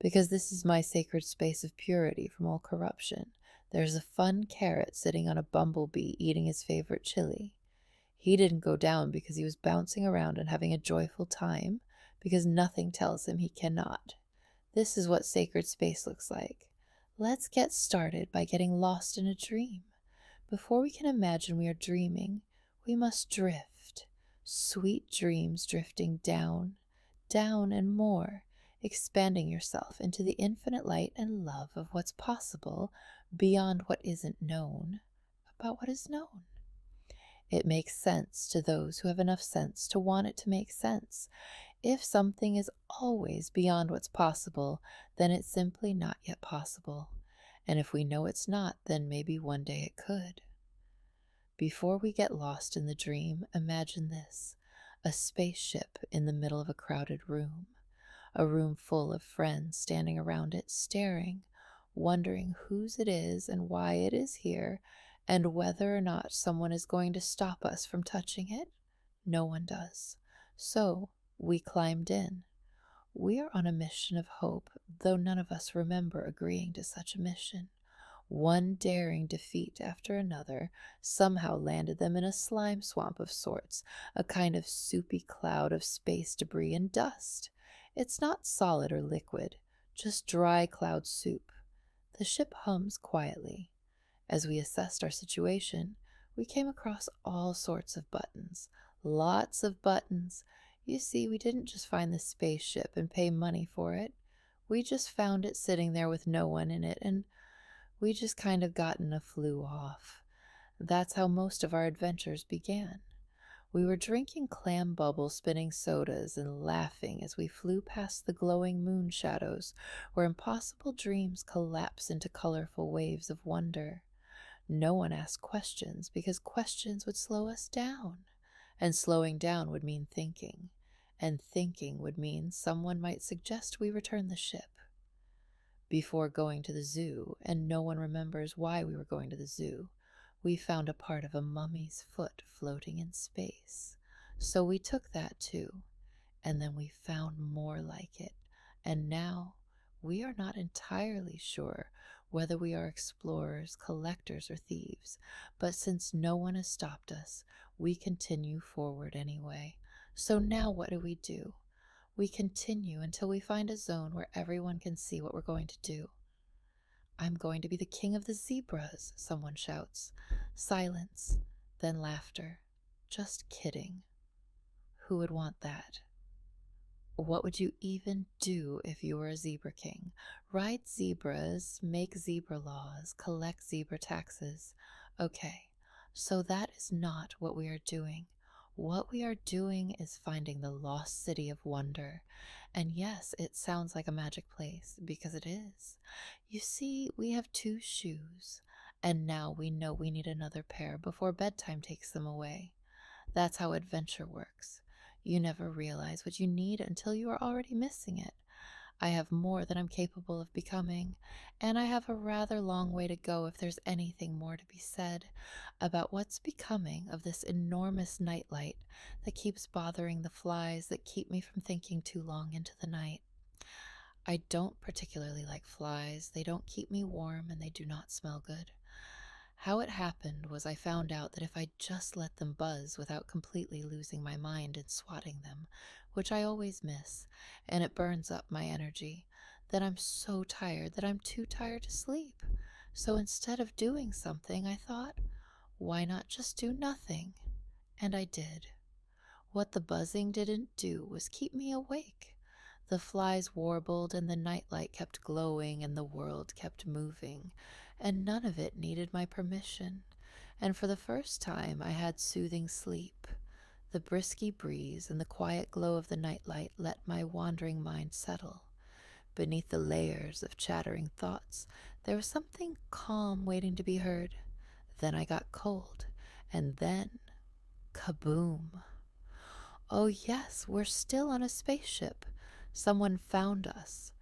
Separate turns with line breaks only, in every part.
because this is my sacred space of purity from all corruption. There's a fun carrot sitting on a bumblebee eating his favorite chili. He didn't go down because he was bouncing around and having a joyful time, because nothing tells him he cannot. This is what sacred space looks like. Let's get started by getting lost in a dream. Before we can imagine we are dreaming, we must drift. Sweet dreams drifting down, down and more, expanding yourself into the infinite light and love of what's possible beyond what isn't known about what is known. It makes sense to those who have enough sense to want it to make sense. If something is always beyond what's possible, then it's simply not yet possible. And if we know it's not, then maybe one day it could. Before we get lost in the dream, imagine this: a spaceship in the middle of a crowded room. A room full of friends standing around it, staring, wondering whose it is and why it is here, and whether or not someone is going to stop us from touching it. No one does. So we climbed in. We are on a mission of hope, though none of us remember agreeing to such a mission. One daring defeat after another somehow landed them in a slime swamp of sorts, a kind of soupy cloud of space debris and dust. It's not solid or liquid, just dry cloud soup. The ship hums quietly. As we assessed our situation, we came across all sorts of buttons. Lots of buttons. You see, we didn't just find the spaceship and pay money for it. We just found it sitting there with no one in it, and we just kind of gotten a flew off. That's how most of our adventures began. We were drinking clam bubble spinning sodas and laughing as we flew past the glowing moon shadows where impossible dreams collapse into colorful waves of wonder. No one asked questions because questions would slow us down, and slowing down would mean thinking, and thinking would mean someone might suggest we return the ship. Before going to the zoo, and no one remembers why we were going to the zoo, we found a part of a mummy's foot floating in space. So we took that too, and then we found more like it, and now we are not entirely sure whether we are explorers, collectors, or thieves, but since no one has stopped us, we continue forward anyway. So now what do? We continue until we find a zone where everyone can see what we're going to do. I'm going to be the king of the zebras, someone shouts. Silence, then laughter. Just kidding. Who would want that? What would you even do if you were a zebra king? Ride zebras, make zebra laws, collect zebra taxes. Okay, so that is not what we are doing. What we are doing is finding the lost city of wonder. And yes, it sounds like a magic place, because it is. You see, we have 2 shoes, and now we know we need another pair before bedtime takes them away. That's how adventure works. You never realize what you need until you are already missing it. I have more than I'm capable of becoming, and I have a rather long way to go if there's anything more to be said about what's becoming of this enormous nightlight that keeps bothering the flies that keep me from thinking too long into the night. I don't particularly like flies. They don't keep me warm and they do not smell good. How it happened was I found out that if I just let them buzz without completely losing my mind and swatting them, which I always miss, and it burns up my energy, then I'm so tired that I'm too tired to sleep. So instead of doing something, I thought, why not just do nothing? And I did. What the buzzing didn't do was keep me awake. The flies warbled and the nightlight kept glowing and the world kept moving, and none of it needed my permission. And for the first time I had soothing sleep. The brisky breeze and the quiet glow of the nightlight let my wandering mind settle. Beneath the layers of chattering thoughts, there was something calm waiting to be heard. Then I got cold, and then, kaboom! Oh yes, we're still on a spaceship. Someone found us.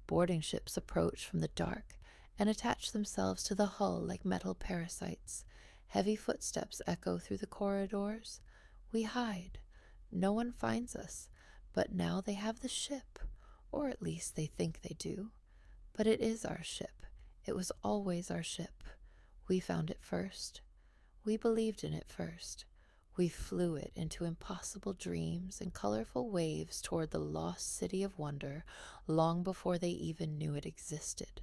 Boarding ships approach from the dark and attach themselves to the hull like metal parasites. Heavy footsteps echo through the corridors. We hide. No one finds us, but now they have the ship. or at least they think they do. But it is our ship. It was always our ship. We found it first. We believed in it first. We flew it into impossible dreams and colorful waves toward the lost city of wonder long before they even knew it existed.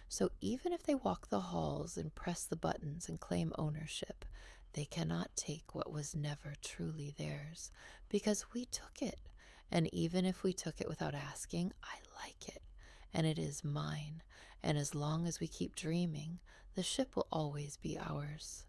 So even if they walk the halls and press the buttons and claim ownership, they cannot take what was never truly theirs, because we took it. And even if we took it without asking, I like it, and it is mine. And as long as we keep dreaming, the ship will always be ours.